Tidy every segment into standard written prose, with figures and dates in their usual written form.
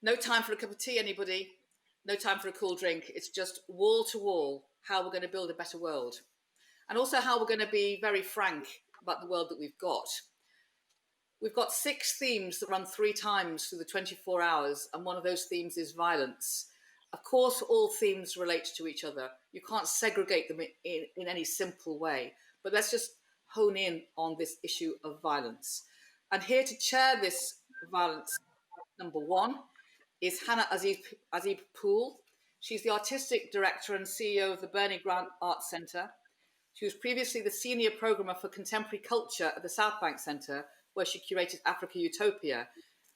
No time for a cup of tea, anybody. No time for a cool drink. It's just wall to wall how we're going to build a better world. And also how we're going to be very frank about the world that we've got. We've got 6 themes that run 3 times through the 24 hours, and one of those themes is violence. Of course, all themes relate to each other. You can't segregate them in any simple way. But let's just hone in on this issue of violence. And here to chair this violence, number 1, is Halla Azieb Poole. She's the artistic director and CEO of the Bernie Grant Arts Centre. She was previously the senior programmer for contemporary culture at the South Bank Centre, where she curated Africa Utopia.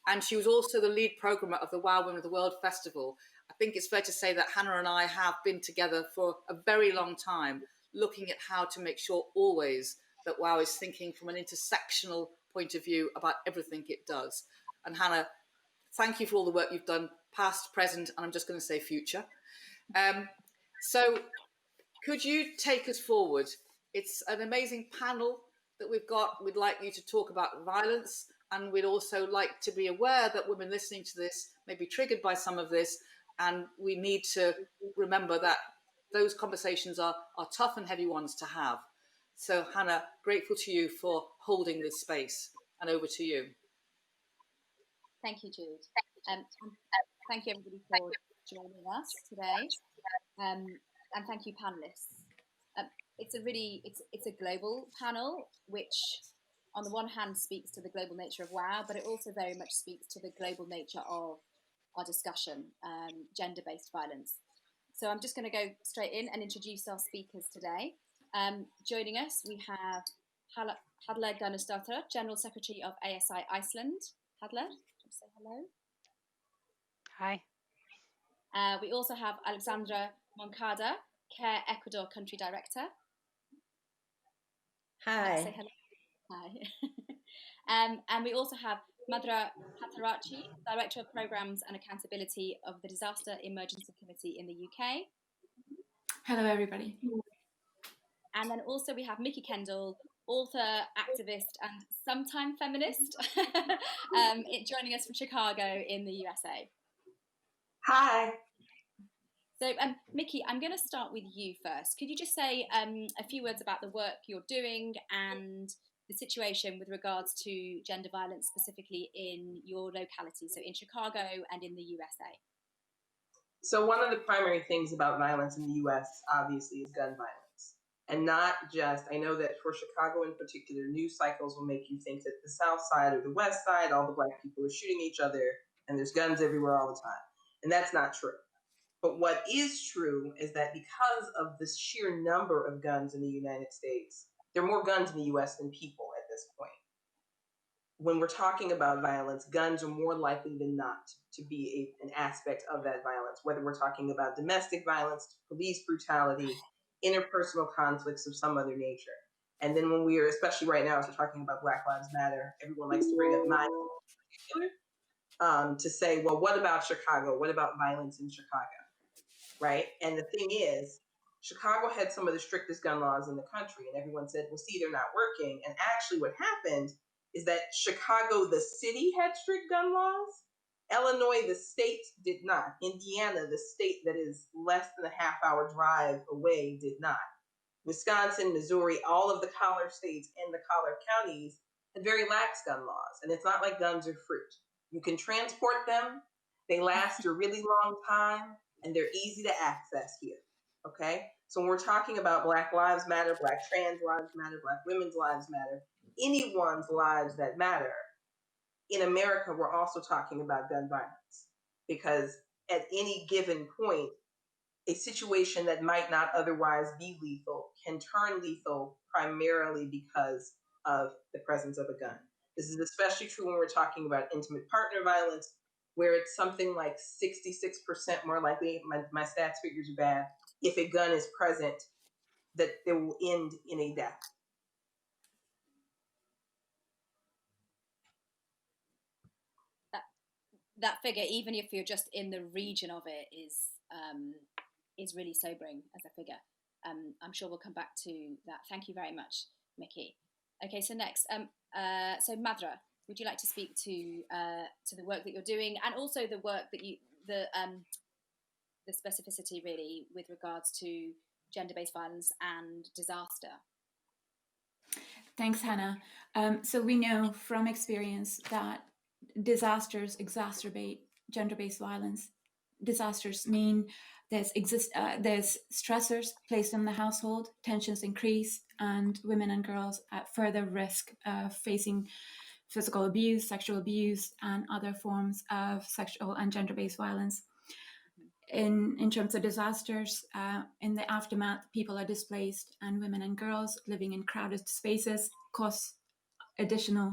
And she was also the lead programmer of the Wow Women of the World Festival. I think it's fair to say that Hannah and I have been together for a very long time, looking at how to make sure always that Wow is thinking from an intersectional point of view about everything it does. And Hannah, thank you for all the work you've done, past, present, and I'm just going to say future. So could you take us forward? It's an amazing panel that we've got. We'd like you to talk about violence, and we'd also like to be aware that women listening to this may be triggered by some of this, and we need to remember that those conversations are tough and heavy ones to have. So Hannah, grateful to you for holding this space, and over to you. Thank you, Jude. Thank you everybody for joining us today, and thank you panelists. It's a global panel, which on the one hand speaks to the global nature of WOW, but it also very much speaks to the global nature of our discussion, gender-based violence. So I'm just going to go straight in and introduce our speakers today. Joining us, we have Halla Gunnarsdóttir, General Secretary of ASI Iceland. Halla, do you want to say hello? Hi. We also have Alexandra Moncada, Care Ecuador Country Director. Hi. Say hello. Hi. And we also have Madhura Patarachi, Director of Programmes and Accountability of the Disaster Emergency Committee in the UK. Hello, everybody. And then also we have Mikki Kendall, author, activist, and sometime feminist, joining us from Chicago in the USA. Hi. So, Mikki, I'm going to start with you first. Could you just say a few words about the work you're doing and the situation with regards to gender violence, specifically in your locality, so in Chicago and in the USA? So one of the primary things about violence in the US, obviously, is gun violence. And not just, I know that for Chicago in particular, news cycles will make you think that the South Side or the West Side, all the Black people are shooting each other and there's guns everywhere all the time. And that's not true. But what is true is that because of the sheer number of guns in the United States, there are more guns in the US than people at this point. When we're talking about violence, guns are more likely than not to be an aspect of that violence, whether we're talking about domestic violence, police brutality, interpersonal conflicts of some other nature. And then when we are, especially right now, as we're talking about Black Lives Matter, everyone likes to bring up my to say, well, what about Chicago? What about violence in Chicago? Right? And the thing is, Chicago had some of the strictest gun laws in the country, and everyone said, well, see, they're not working. And actually what happened is that Chicago, the city, had strict gun laws. Illinois, the state, did not. Indiana, the state that is less than a half-hour drive away, did not. Wisconsin, Missouri, all of the collar states and the collar counties had very lax gun laws. And it's not like guns are fruit. You can transport them. They last a really long time. And they're easy to access here, okay? So when we're talking about Black Lives Matter, Black trans lives matter, Black women's lives matter, anyone's lives that matter, in America, we're also talking about gun violence. Because at any given point, a situation that might not otherwise be lethal can turn lethal primarily because of the presence of a gun. This is especially true when we're talking about intimate partner violence, where it's something like 66% more likely, my stats figures are bad, if a gun is present, that it will end in a death. That figure, even if you're just in the region of it, is really sobering as a figure. I'm sure we'll come back to that. Thank you very much, Mikki. Okay, so next, so Madhura, would you like to speak to the work that you're doing, and also the work that the specificity really with regards to gender-based violence and disaster? Thanks, Hannah. So we know from experience that disasters exacerbate gender-based violence. Disasters mean there's stressors placed on the household, tensions increase, and women and girls at further risk of facing physical abuse, sexual abuse, and other forms of sexual and gender-based violence. In terms of disasters, in the aftermath, people are displaced, and women and girls living in crowded spaces cause additional.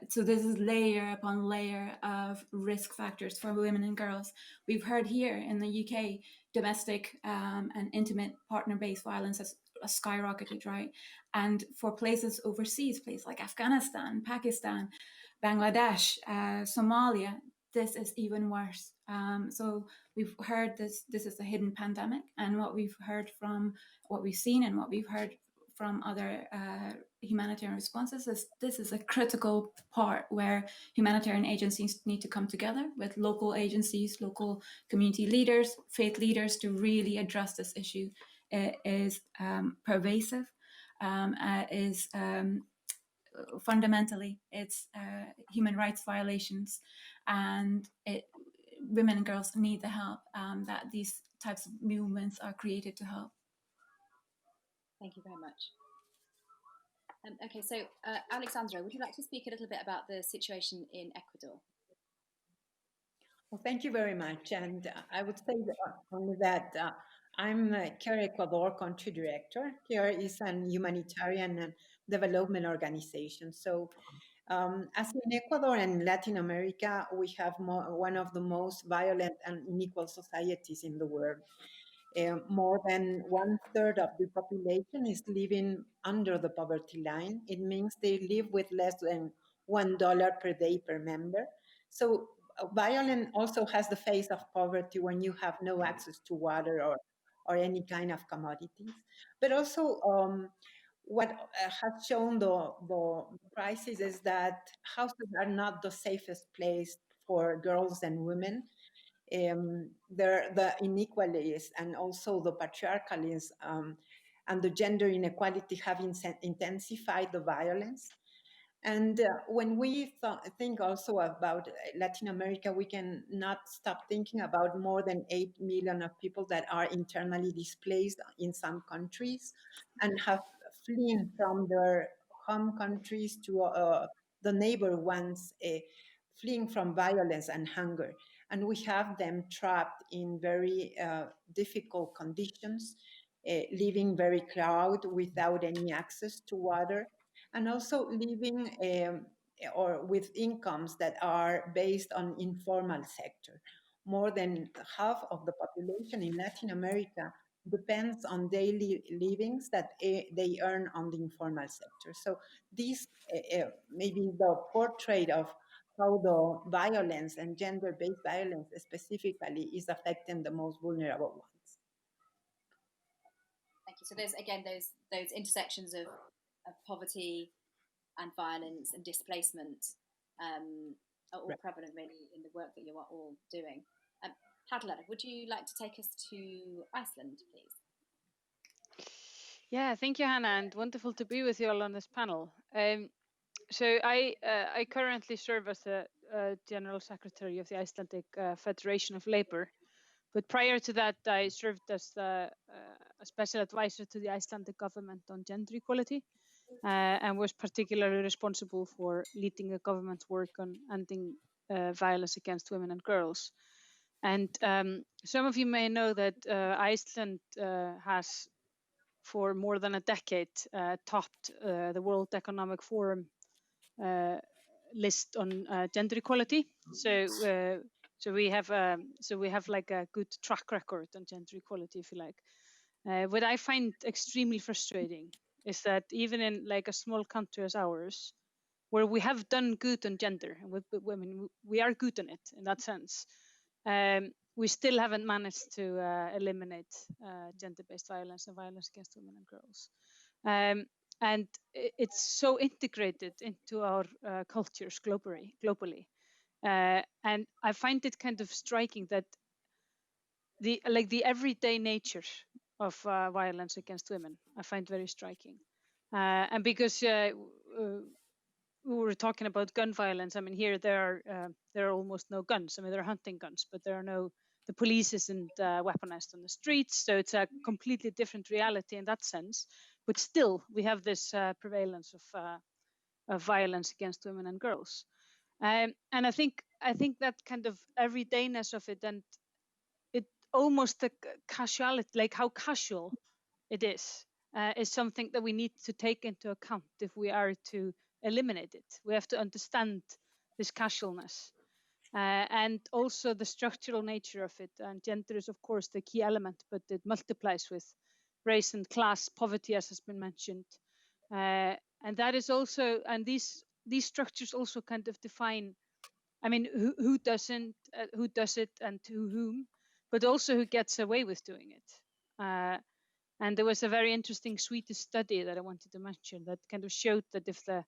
So this is layer upon layer of risk factors for women and girls. We've heard here in the UK, domestic and intimate partner-based violence has skyrocketed, right? And for places overseas, places like Afghanistan, Pakistan, Bangladesh, Somalia, this is even worse. So we've heard this is a hidden pandemic, and what we've seen and what we've heard from other humanitarian responses is this is a critical part where humanitarian agencies need to come together with local agencies, local community leaders, faith leaders to really address this issue. It is pervasive, fundamentally it's human rights violations, and women and girls need the help that these types of movements are created to help. Thank you very much. Okay, so Alexandra, would you like to speak a little bit about the situation in Ecuador? Well, thank you very much. And I would say only that I'm Care Ecuador country director. Care is an humanitarian and development organization. So as in Ecuador and Latin America, we have one of the most violent and unequal societies in the world. More than 1/3 of the population is living under the poverty line. It means they live with less than $1 per day per member. So violence also has the face of poverty when you have no access to water or any kind of commodities. But also what has shown the crisis is that houses are not the safest place for girls and women. The inequalities and also the patriarchalism and the gender inequality have intensified the violence. And when we think also about Latin America, we can not stop thinking about more than 8 million of people that are internally displaced in some countries and have fleeing from their home countries to the neighbor ones, fleeing from violence and hunger. And we have them trapped in very difficult conditions, living very crowded without any access to water, and also living or with incomes that are based on informal sector. More than half of the population in Latin America depends on daily livings that they earn on the informal sector. So this maybe the portrait of how the violence and gender-based violence specifically is affecting the most vulnerable ones. Thank you. So there's again those intersections of poverty and violence and displacement are all prevalent really in the work that you are all doing. Halla, would you like to take us to Iceland, please? Yeah, thank you, Hannah, and wonderful to be with you all on this panel. So I currently serve as the General Secretary of the Icelandic Federation of Labour, but prior to that I served as a special advisor to the Icelandic government on gender equality and was particularly responsible for leading the government's work on ending violence against women and girls. And some of you may know that Iceland has for more than a decade topped the World Economic Forum list on gender equality. So we have like a good track record on gender equality, if you like. What I find extremely frustrating is that even in like a small country as ours, where we have done good on gender, and with women, we are good on it in that sense, we still haven't managed to eliminate gender-based violence and violence against women and girls. And it's so integrated into our cultures globally. And I find it kind of striking that the everyday nature of violence against women, I find very striking. And because we were talking about gun violence, I mean, here there are almost no guns. I mean, there are hunting guns, but the police isn't weaponized on the streets, so it's a completely different reality in that sense. But still, we have this prevalence of violence against women and girls, and I think that kind of everydayness of it, and it almost the casuality, like how casual it is something that we need to take into account if we are to eliminate it. We have to understand this casualness. And also the structural nature of it. And gender is, of course, the key element, but it multiplies with race and class, poverty, as has been mentioned. And that is also, and these structures also kind of define, I mean, who does it, and to whom, but also who gets away with doing it. And there was a very interesting Swedish study that I wanted to mention that kind of showed that if the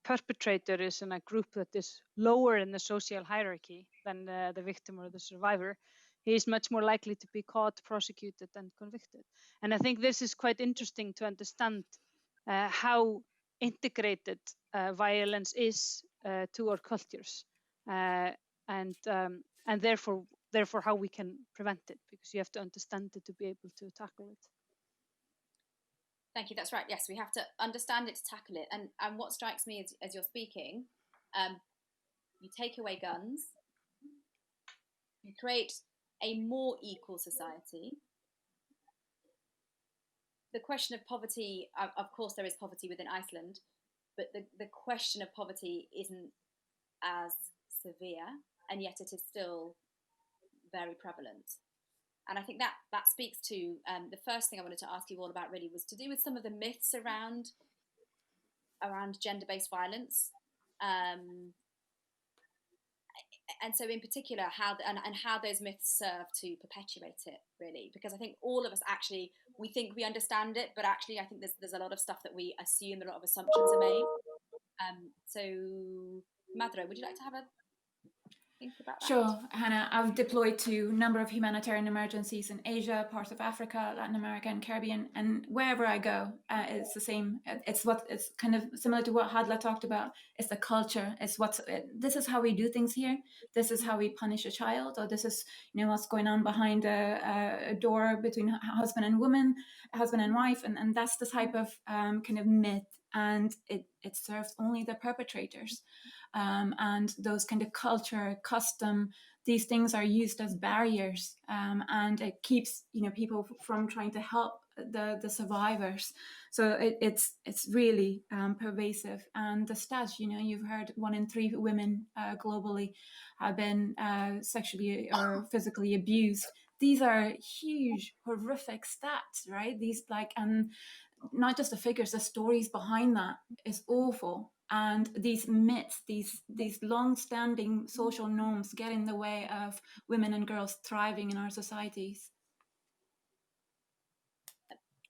perpetrator is in a group that is lower in the social hierarchy than the victim or the survivor, he is much more likely to be caught, prosecuted, and convicted. And I think this is quite interesting to understand how integrated violence is to our cultures, and therefore how we can prevent it, because you have to understand it to be able to tackle it. Thank you. That's right. Yes, we have to understand it to tackle it. And what strikes me as you're speaking, you take away guns, you create a more equal society. The question of poverty, of course, there is poverty within Iceland, but the question of poverty isn't as severe, and yet it is still very prevalent. And I think that speaks to the first thing I wanted to ask you all about really was to do with some of the myths around gender-based violence. And so in particular, how those myths serve to perpetuate it, really. Because I think all of us actually, we think we understand it, but actually I think there's a lot of stuff that we assume, a lot of assumptions are made. So Madhura, would you like to have a think about that? Sure, Hannah. I've deployed to a number of humanitarian emergencies in Asia, parts of Africa, Latin America, and Caribbean, and wherever I go, it's the same. It's kind of similar to what Halla talked about. It's the culture. It's this is how we do things here. This is how we punish a child, or this is what's going on behind a door between husband and woman, husband and wife, and that's the type of kind of myth, and it serves only the perpetrators. And those kind of culture, custom, these things are used as barriers, and it keeps people from trying to help the survivors. So it's really pervasive. And the stats, you've heard 1 in 3 women globally have been sexually or physically abused. These are huge, horrific stats, right? These and not just the figures, the stories behind that is awful. And these myths, these long-standing social norms get in the way of women and girls thriving in our societies.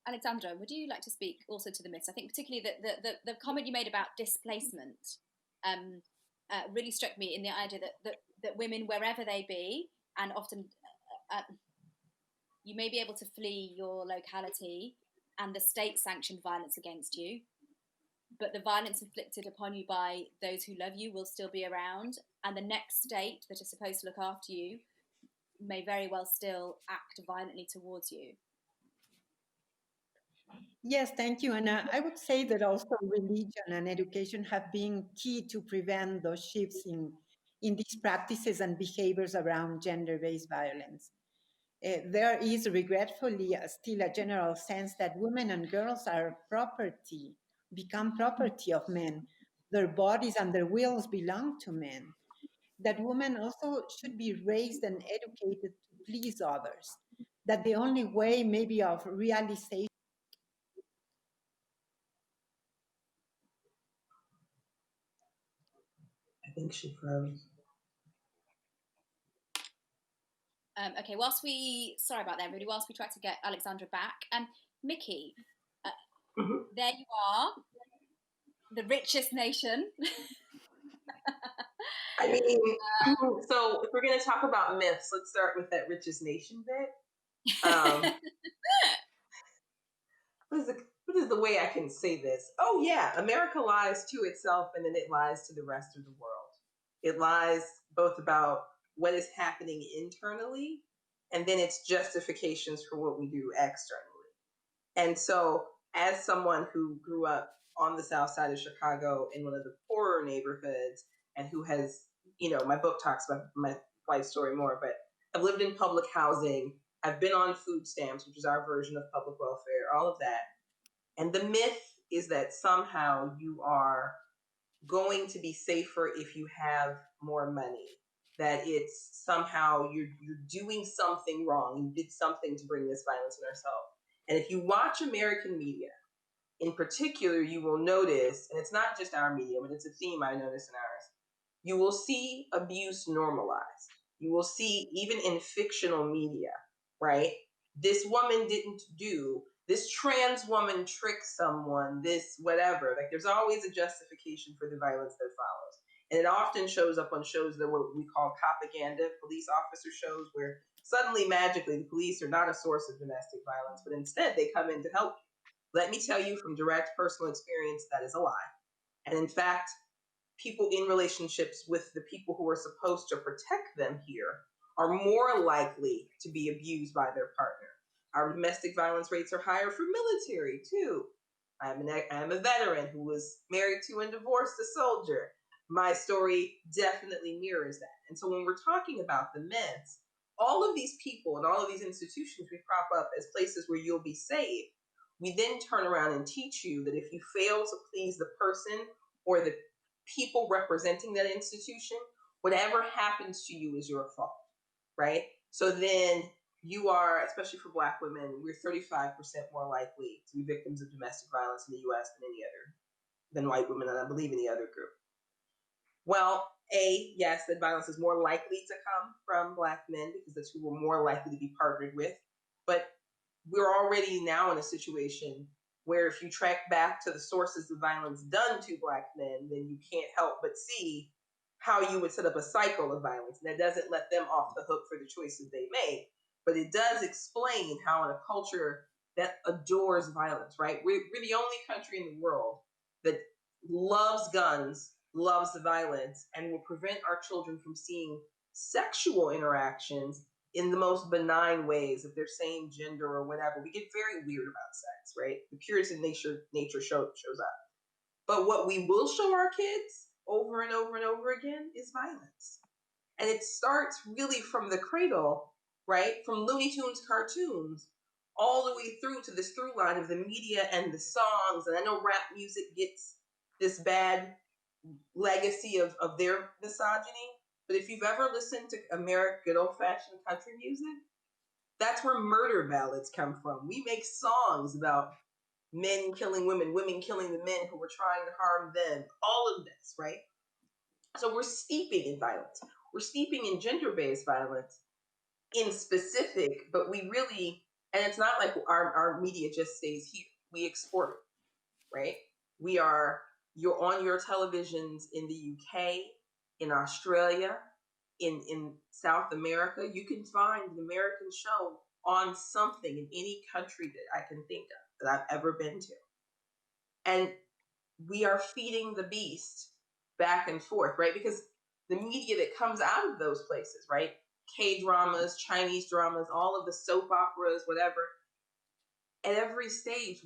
Alexandra, would you like to speak also to the myths? I think particularly the comment you made about displacement really struck me in the idea that women, wherever they be, and often you may be able to flee your locality and the state sanctioned violence against you, but the violence inflicted upon you by those who love you will still be around, and the next state that is supposed to look after you may very well still act violently towards you. Yes, thank you. And I would say that also religion and education have been key to prevent those shifts in these practices and behaviors around gender-based violence. There is regretfully still a general sense that women and girls are become property of men. Their bodies and their wills belong to men. That women also should be raised and educated to please others. That the only way maybe of realization. I think she froze. Okay, sorry about that, everybody. Whilst we try to get Alexandra back, Mikki, There you are, the richest nation. I mean, so if we're going to talk about myths, let's start with that richest nation bit. What is the way I can say this? Oh yeah, America lies to itself and then it lies to the rest of the world. It lies both about what is happening internally and then its justifications for what we do externally. And so as someone who grew up on the south side of Chicago in one of the poorer neighborhoods and who has, my book talks about my life story more, but I've lived in public housing. I've been on food stamps, which is our version of public welfare, all of that. And the myth is that somehow you are going to be safer if you have more money, that it's somehow you're doing something wrong. You did something to bring this violence on yourself. And if you watch American media, in particular, you will notice, and it's not just our media, but it's a theme I notice in ours, you will see abuse normalized. You will see, even in fictional media, right? This woman didn't do, this trans woman tricked someone, this whatever. Like there's always a justification for the violence that follows. And it often shows up on shows that what we call propaganda, police officer shows, where suddenly, magically, the police are not a source of domestic violence, but instead they come in to help you. Let me tell you from direct personal experience, that is a lie. And in fact, people in relationships with the people who are supposed to protect them here are more likely to be abused by their partner. Our domestic violence rates are higher for military too. I'm a veteran who was married to and divorced a soldier. My story definitely mirrors that. And so when we're talking about the myths, all of these people and all of these institutions we prop up as places where you'll be safe, we then turn around and teach you that if you fail to please the person or the people representing that institution, whatever happens to you is your fault, right? So then you are, especially for Black women, we're 35% more likely to be victims of domestic violence in the US than white women, and I believe any other group. Well, yes, that violence is more likely to come from Black men because that's who we're more likely to be partnered with. But we're already now in a situation where if you track back to the sources of violence done to Black men, then you can't help but see how you would set up a cycle of violence. And that doesn't let them off the hook for the choices they make, but it does explain how in a culture that adores violence, right? We're the only country in the world that loves guns, loves the violence, and will prevent our children from seeing sexual interactions in the most benign ways of their same gender or whatever. We get very weird about sex, right? The Puritan nature shows up. But what we will show our kids over and over and over again is violence. And it starts really from the cradle, right? From Looney Tunes cartoons all the way through to this through line of the media and the songs. And I know rap music gets this bad legacy of their misogyny. But if you've ever listened to good old-fashioned country music, that's where murder ballads come from. We make songs about men killing women, women killing the men who were trying to harm them, all of this, right? So we're steeping in violence. We're steeping in gender-based violence in specific, but we really, and it's not like our media just stays here. We export it, right? You're on your televisions in the UK, in Australia, in South America. You can find an American show on something in any country that I can think of that I've ever been to. And we are feeding the beast back and forth, right? Because the media that comes out of those places, right? K-dramas, Chinese dramas, all of the soap operas, whatever. At every stage,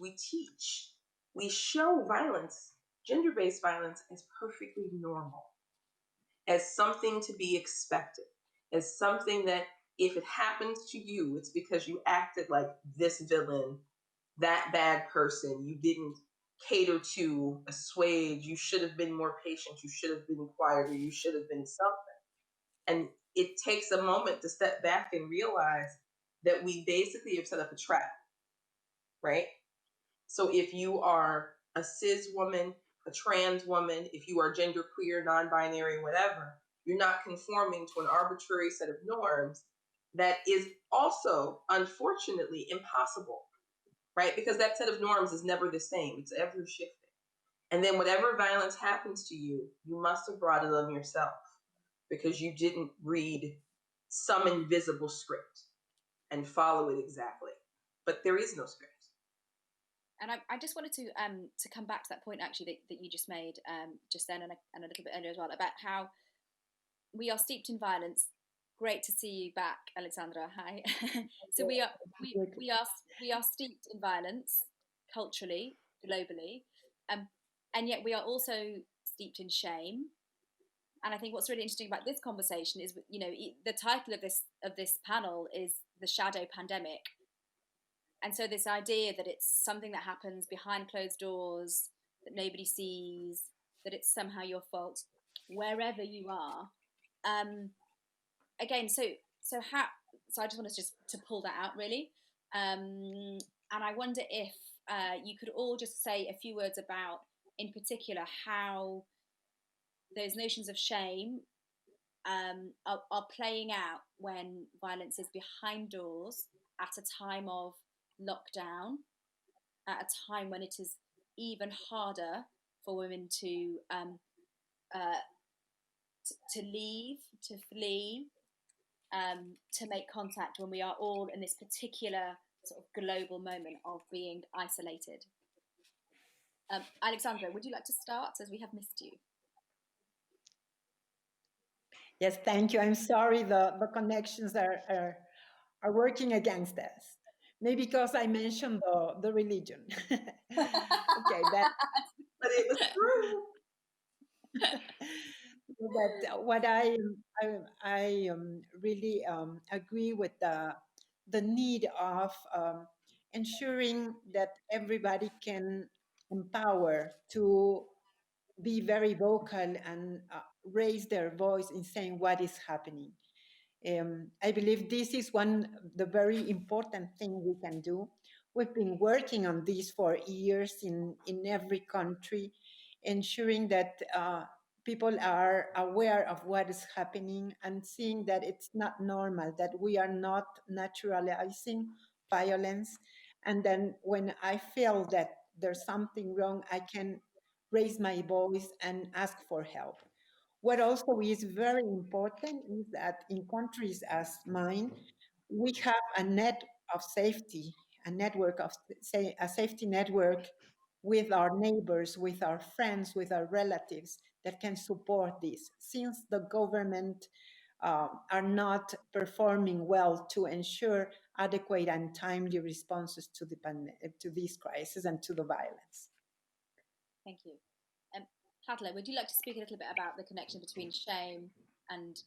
we show violence, gender-based violence, as perfectly normal, as something to be expected, as something that if it happens to you, it's because you acted like this villain, that bad person, you didn't cater to, assuage, you should have been more patient, you should have been quieter, you should have been something. And it takes a moment to step back and realize that we basically have set up a trap, right? So if you are a cis woman, a trans woman, if you are genderqueer, non-binary, whatever, you're not conforming to an arbitrary set of norms that is also, unfortunately, impossible right? Because that set of norms is never the same. It's ever shifting. And then whatever violence happens to you, you must have brought it on yourself because you didn't read some invisible script and follow it exactly. But there is no script. And I just wanted to come back to that point actually that you just made just then and a little bit earlier as well about how we are steeped in violence. Great to see you back, Alexandra. Hi. So we are steeped in violence culturally, globally, and yet we are also steeped in shame. And I think what's really interesting about this conversation is, you know, the title of this panel is The Shadow Pandemic. And so this idea that it's something that happens behind closed doors, that nobody sees, that it's somehow your fault, wherever you are. Again, so I just wanted to pull that out really. And I wonder if you could all just say a few words about, in particular, how those notions of shame are playing out when violence is behind doors at a time of lockdown, at a time when it is even harder for women to leave, to flee, to make contact, when we are all in this particular sort of global moment of being isolated. Alexandra, would you like to start, as we have missed you? Yes, thank you. I'm sorry the connections are working against us. Maybe because I mentioned the religion. Okay, but it was true. But what I really agree with the need of ensuring that everybody can empower to be very vocal and raise their voice in saying what is happening. I believe this is the very important thing we can do. We've been working on this for years in every country, ensuring that people are aware of what is happening and seeing that it's not normal, that we are not naturalizing violence. And then when I feel that there's something wrong, I can raise my voice and ask for help. What also is very important is that in countries as mine, we have a net of safety, a network of, say, a safety network with our neighbors, with our friends, with our relatives that can support this. Since the government are not performing well to ensure adequate and timely responses to this crisis and to the violence. Thank you. Halla, would you like to speak a little bit about the connection between shame and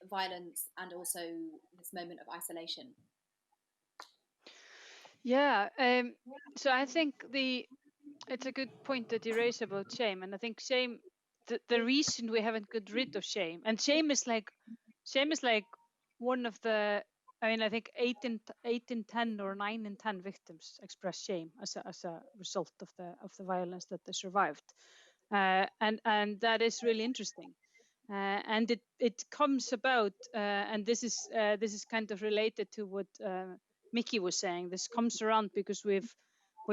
violence, and also this moment of isolation? Yeah, so I think it's a good point that you raise about shame, and I think shame, the reason we haven't got rid of shame, and shame is like one of the, I mean, I think 8 in 10 or 9 in 10 victims express shame as a result of the violence that they survived. And that is really interesting, and it comes about, and this is kind of related to what Mikki was saying. This comes around because we've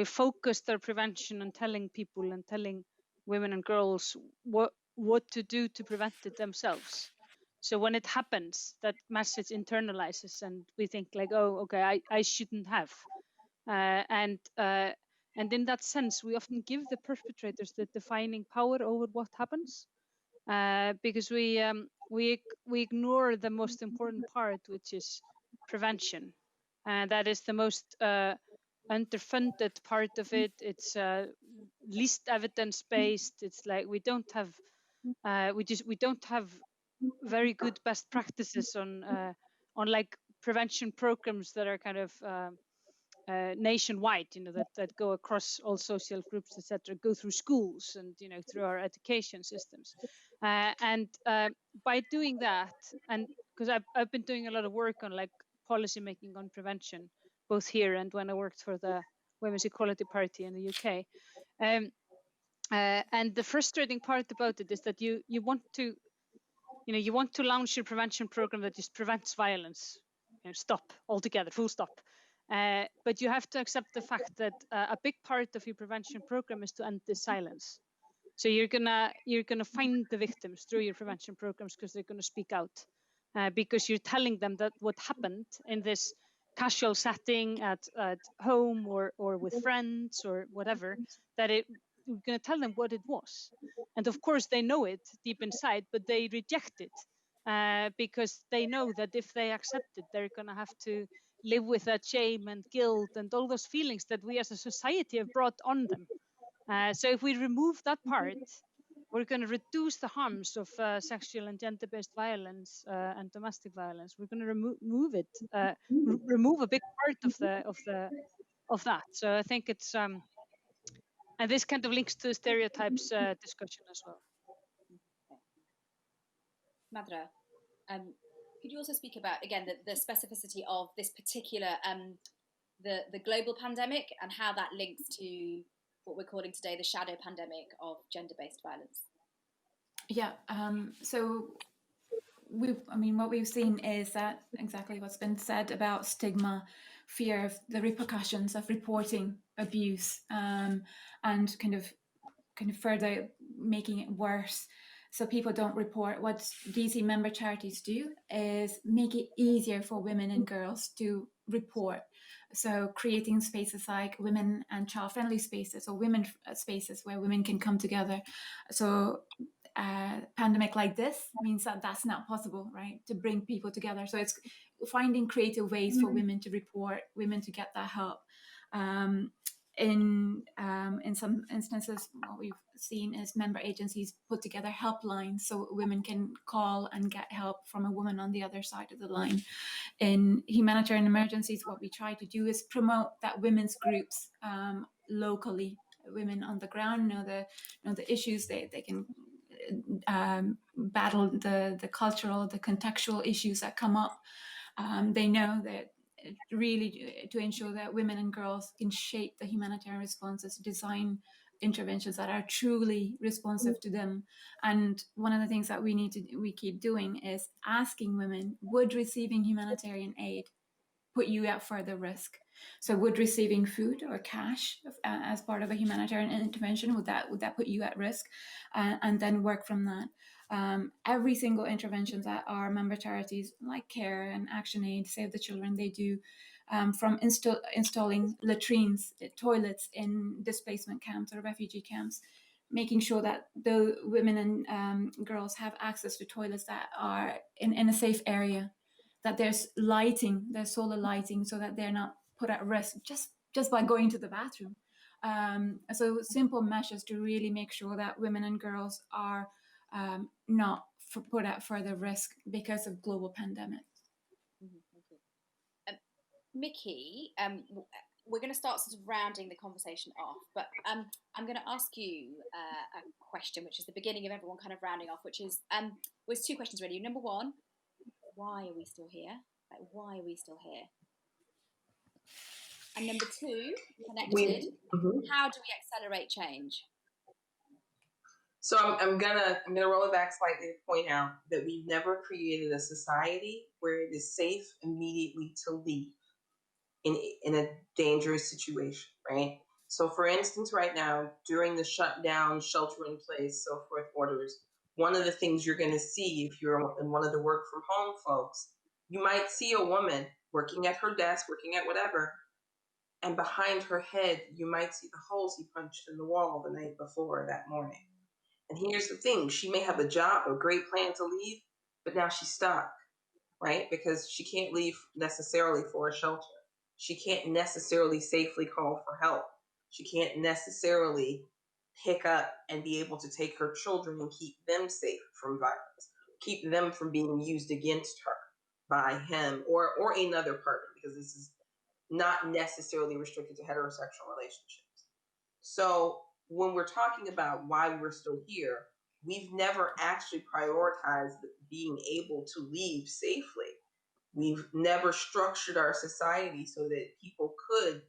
focused our prevention on telling people and telling women and girls what to do to prevent it themselves. So when it happens, that message internalizes, and we think like, oh, okay, I shouldn't have, and in that sense, we often give the perpetrators the defining power over what happens, because we ignore the most important part, which is prevention, and that is the most underfunded part of it. It's least evidence-based. It's like we don't have very good best practices on like prevention programs that are kind of nationwide, you know, that go across all social groups, etc., go through schools and, you know, through our education systems, and by doing that, and because I've been doing a lot of work on like policy making on prevention, both here and when I worked for the Women's Equality Party in the UK, and the frustrating part about it is that you want to launch your prevention program that just prevents violence, you know, stop altogether, full stop. But you have to accept the fact that a big part of your prevention program is to end this silence. So you're gonna find the victims through your prevention programs because they're gonna speak out, because you're telling them that what happened in this casual setting at home or with friends or whatever, that you're gonna tell them what it was, and of course they know it deep inside, but they reject it because they know that if they accept it, they're gonna have to live with that shame and guilt and all those feelings that we as a society have brought on them. So if we remove that part, we're going to reduce the harms of sexual and gender-based violence and domestic violence. We're going to remove it, remove a big part of that. So I think it's and this kind of links to the stereotypes discussion as well. Madra, could you also speak about again the specificity of this particular the global pandemic and how that links to what we're calling today the shadow pandemic of gender-based violence? Yeah, so what we've seen is that exactly what's been said about stigma, fear of the repercussions of reporting abuse, and kind of further making it worse. So people don't report. What DEC member charities do is make it easier for women and girls to report. So creating spaces like women and child-friendly spaces or women spaces where women can come together. So a pandemic like this means that that's not possible, right? To bring people together. So it's finding creative ways for women to report, women to get that help. In some instances, what we've seen is member agencies put together helplines so women can call and get help from a woman on the other side of the line. In humanitarian emergencies, what we try to do is promote that women's groups locally. Women on the ground know the issues. They can battle the cultural, the contextual issues that come up. They know that really to ensure that women and girls can shape the humanitarian responses, design interventions that are truly responsive to them. And one of the things that we keep doing is asking women, would receiving humanitarian aid put you at further risk? So would receiving food or cash as part of a humanitarian intervention, would that put you at risk? And then work from that. Every single intervention that our member charities like Care and ActionAid, Save the Children, they do, from installing latrines, toilets in displacement camps or refugee camps, making sure that the women and girls have access to toilets that are in a safe area, that there's lighting, there's solar lighting, so that they're not put at risk just by going to the bathroom. So simple measures to really make sure that women and girls are not put at further risk because of global pandemic. Thank you. Mikki, we're going to start sort of rounding the conversation off, but I'm going to ask you a question, which is the beginning of everyone kind of rounding off, which is, well, it's two questions really. Number one, why are we still here? Like, why are we still here? And number two, connected, how do we accelerate change? So I'm gonna roll it back slightly to point out that we've never created a society where it is safe immediately to leave in a dangerous situation, right? So for instance, right now, during the shutdown, shelter in place, so forth orders, one of the things you're gonna see if you're in one of the work from home folks, you might see a woman working at her desk, working at whatever, and behind her head, you might see the holes he punched in the wall the night before that morning. And here's the thing, she may have a job, a great plan to leave, but now she's stuck, right? Because she can't leave necessarily for a shelter. She can't necessarily safely call for help. She can't necessarily pick up and be able to take her children and keep them safe from violence, keep them from being used against her by him or another partner, because this is not necessarily restricted to heterosexual relationships. So when we're talking about why we're still here, we've never actually prioritized being able to leave safely. We've never structured our society so that people could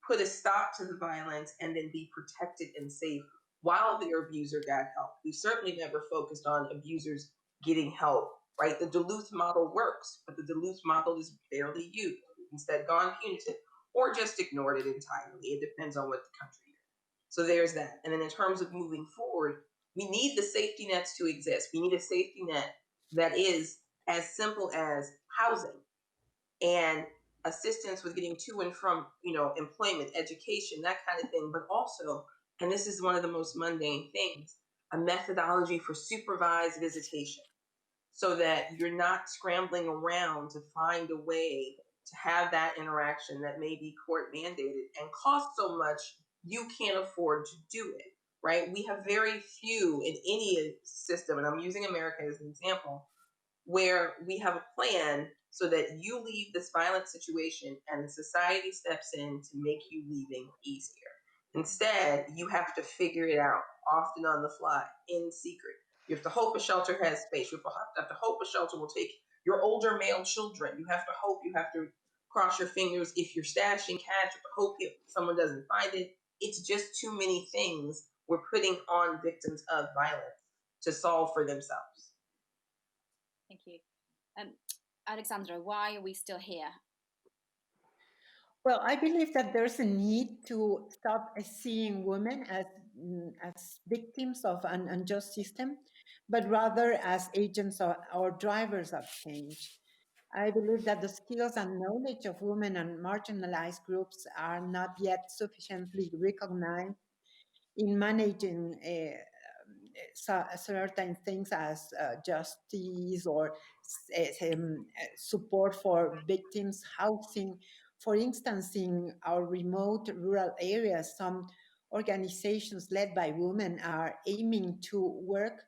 put a stop to the violence and then be protected and safe while their abuser got help. We certainly never focused on abusers getting help, right? The Duluth model works, but the Duluth model is barely used. Instead, gone punitive. or just ignored it entirely. It depends on what the country is. So there's that. And then in terms of moving forward, we need the safety nets to exist. We need a safety net that is as simple as housing and assistance with getting to and from, employment, education, that kind of thing, but also, and this is one of the most mundane things, a methodology for supervised visitation so that you're not scrambling around to find a way to have that interaction that may be court mandated and cost so much you can't afford to do it, right? We have very few in any system, and I'm using America as an example, where we have a plan so that you leave this violent situation and society steps in to make you leaving easier. Instead, you have to figure it out, often on the fly, in secret. You have to hope a shelter has space. You have to hope a shelter will take your older male children. You have to hope, you have to cross your fingers if you're stashing cash. You have to hope someone doesn't find it. It's just too many things we're putting on victims of violence to solve for themselves. Thank you. Alexandra, why are we still here? Well, I believe that there's a need to stop seeing women as victims of an unjust system, but rather as agents or drivers of change. I believe that the skills and knowledge of women and marginalized groups are not yet sufficiently recognized in managing certain things as justice or support for victims, housing. For instance, in our remote rural areas, some organizations led by women are aiming to work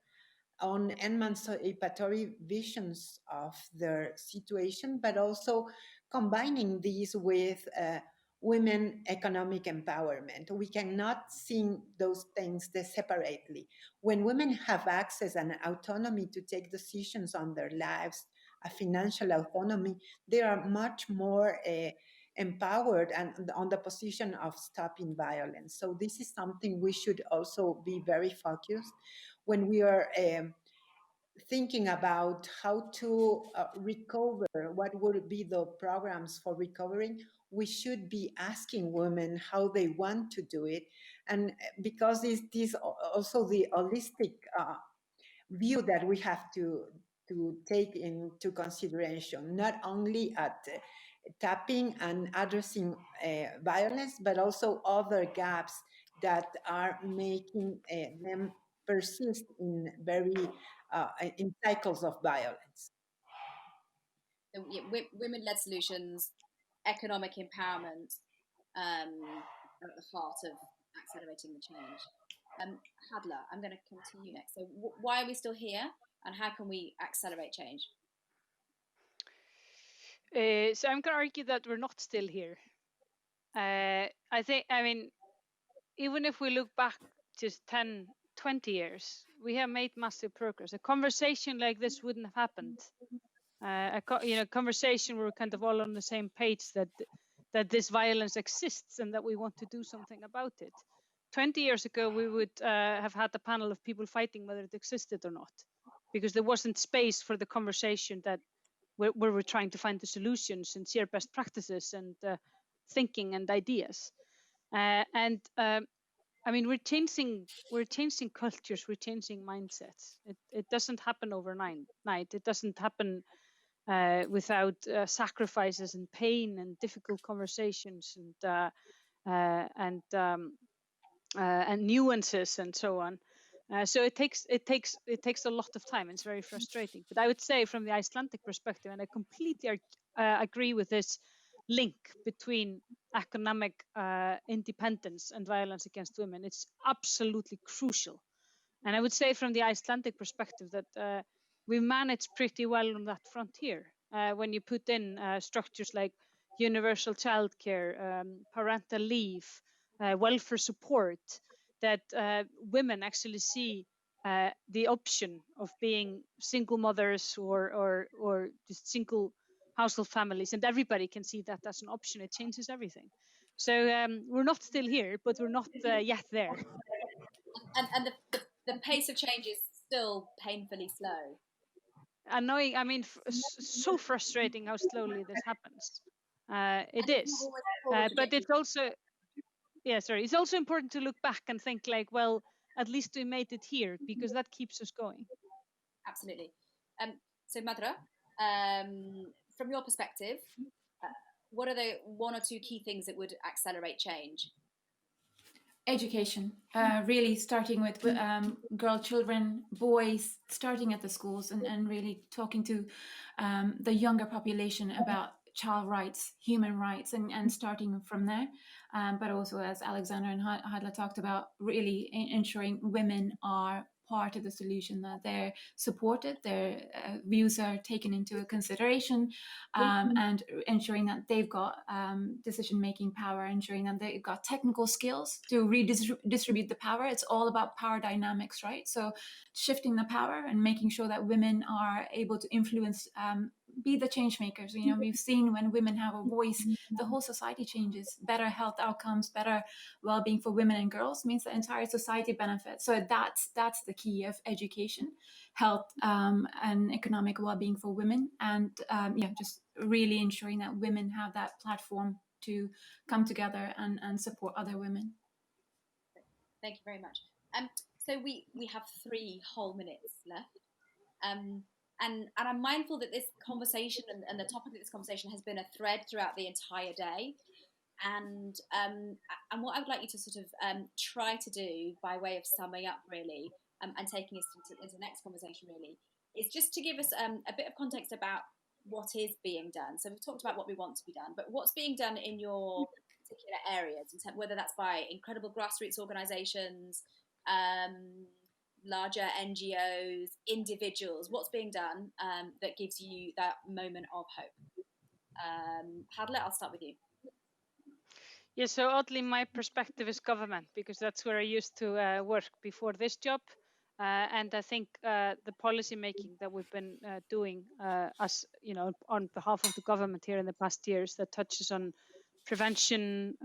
on emancipatory visions of their situation, but also combining these with women economic empowerment. We cannot see those things separately. When women have access and autonomy to take decisions on their lives, a financial autonomy, they are much more empowered and on the position of stopping violence. So this is something we should also be very focused when we are thinking about how to recover, what would be the programs for recovering. We should be asking women how they want to do it. And because it is also the holistic view that we have to take into consideration, not only at tapping and addressing violence, but also other gaps that are making them persist in in cycles of violence. So, women-led solutions, economic empowerment, at the heart of accelerating the change. Halla, I'm going to come to you next. So, why are we still here, and how can we accelerate change? So I'm going to argue that we're not still here. I mean, even if we look back just 10, 20 years, we have made massive progress. A conversation like this wouldn't have happened. A conversation where we're kind of all on the same page that this violence exists and that we want to do something about it. 20 years ago, we would have had a panel of people fighting whether it existed or not, because there wasn't space for the conversation that where we're trying to find the solutions and share best practices and thinking and ideas. I mean, we're changing cultures, we're changing mindsets. It doesn't happen overnight. It doesn't happen without sacrifices and pain and difficult conversations and nuances and so on. So it takes a lot of time. It's very frustrating. But I would say, from the Icelandic perspective, and I completely agree with this link between economic independence and violence against women. It's absolutely crucial. And I would say, from the Icelandic perspective, that we managed pretty well on that frontier. When you put in structures like universal childcare, parental leave, welfare support, that women actually see the option of being single mothers or just single household families, and everybody can see that as an option. It changes everything. So we're not still here, but we're not yet there. And the pace of change is still painfully slow. Annoying. I mean, so frustrating how slowly this happens. It And is. always forward But it's trajectory. also, it's also important to look back and think like, well, at least we made it here, because that keeps us going. Absolutely. So Madra, from your perspective, what are the one or two key things that would accelerate change? Education, really starting with girl children, boys, starting at the schools, and really talking to the younger population about child rights, human rights, and starting from there. But also, as Alexandra and Halla talked about, really ensuring women are part of the solution, that they're supported, their views are taken into consideration, and ensuring that they've got decision-making power, ensuring that they've got technical skills to redistribute the power. It's all about power dynamics, right? So shifting the power and making sure that women are able to influence, be the change makers. You know, we've seen when women have a voice, the whole society changes. Better health outcomes, better well-being for women and girls means the entire society benefits. So that's the key of education, health, and economic well-being for women, and just really ensuring that women have that platform to come together and support other women. Thank you very much. So we have 3 whole minutes left. And I'm mindful that this conversation and the topic of this conversation has been a thread throughout the entire day. And what I would like you to sort of try to do, by way of summing up really, and taking us into the next conversation really, is just to give us a bit of context about what is being done. So we've talked about what we want to be done, but what's being done in your particular areas, whether that's by incredible grassroots organisations, larger NGOs, individuals. What's being done that gives you that moment of hope? Halla, I'll start with you. Yeah, so oddly, my perspective is government, because that's where I used to work before this job. And I think the policy making that we've been doing, on behalf of the government here in the past years, that touches on prevention,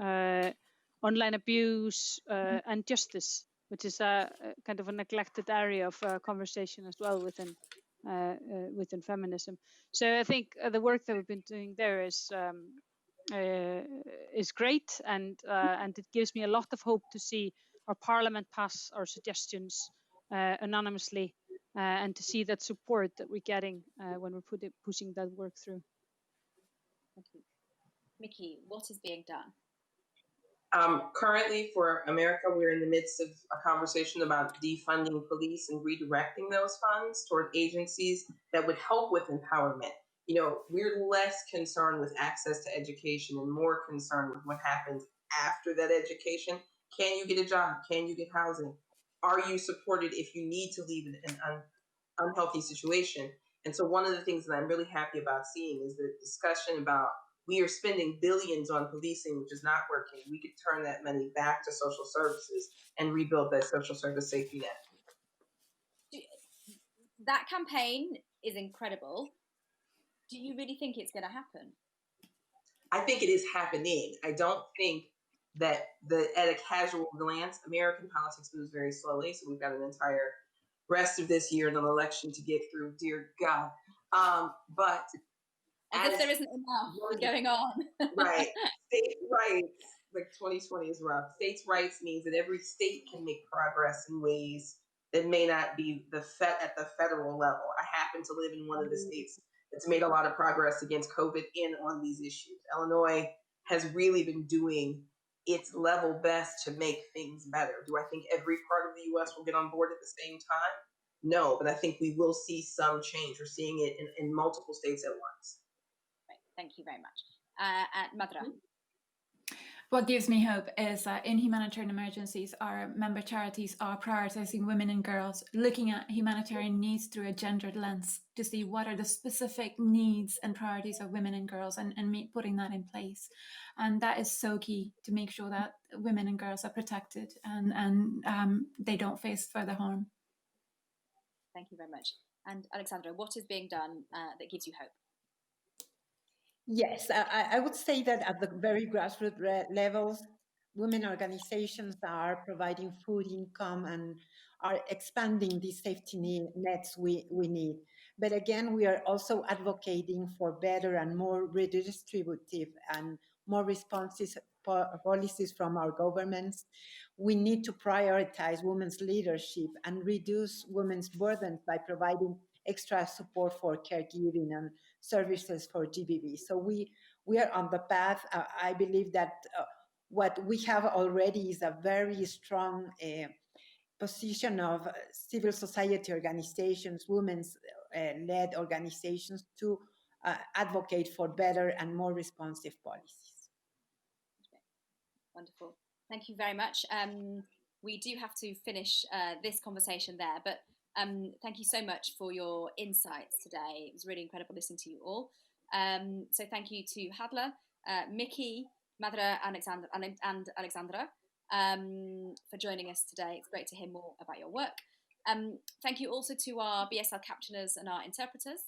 online abuse, and justice, which is a kind of a neglected area of conversation as well within feminism. So I think the work that we've been doing there is great, and it gives me a lot of hope to see our parliament pass our suggestions anonymously, and to see that support that we're getting when we're pushing that work through. Thank you. Mikki, what is being done? Currently for America, we're in the midst of a conversation about defunding police and redirecting those funds toward agencies that would help with empowerment. You know, we're less concerned with access to education and more concerned with what happens after that education. Can you get a job? Can you get housing? Are you supported if you need to leave an unhealthy situation? And so one of the things that I'm really happy about seeing is the discussion about, we are spending billions on policing, which is not working. We could turn that money back to social services and rebuild that social service safety net. That campaign is incredible. Do you really think it's going to happen? I think it is happening. I don't think that at a casual glance, American politics moves very slowly. So we've got an entire rest of this year and an election to get through, dear God. But as if there isn't enough going on. Right. State rights, like 2020 is rough. States' rights means that every state can make progress in ways that may not be at the federal level. I happen to live in one of the states that's made a lot of progress against COVID and on these issues. Illinois has really been doing its level best to make things better. Do I think every part of the US will get on board at the same time? No, but I think we will see some change. We're seeing it in multiple states at once. Thank you very much. Madra. What gives me hope is that in humanitarian emergencies, our member charities are prioritizing women and girls, looking at humanitarian needs through a gendered lens to see what are the specific needs and priorities of women and girls, and putting that in place. And that is so key to make sure that women and girls are protected and they don't face further harm. Thank you very much. And Alexandra, what is being done that gives you hope? Yes, I would say that at the very grassroots levels, women organizations are providing food, income, and are expanding the safety nets we need. But again, we are also advocating for better and more redistributive and more responsive policies from our governments. We need to prioritize women's leadership and reduce women's burdens by providing extra support for caregiving and services for GBV. So we are on the path. I believe that what we have already is a very strong position of civil society organizations, women's led organizations to advocate for better and more responsive policies. Okay. Wonderful. Thank you very much. We do have to finish this conversation there, but thank you so much for your insights today. It was really incredible listening to you all. So thank you to Halla, Mikki, Madra, and Alexandra for joining us today. It's great to hear more about your work. Thank you also to our BSL captioners and our interpreters.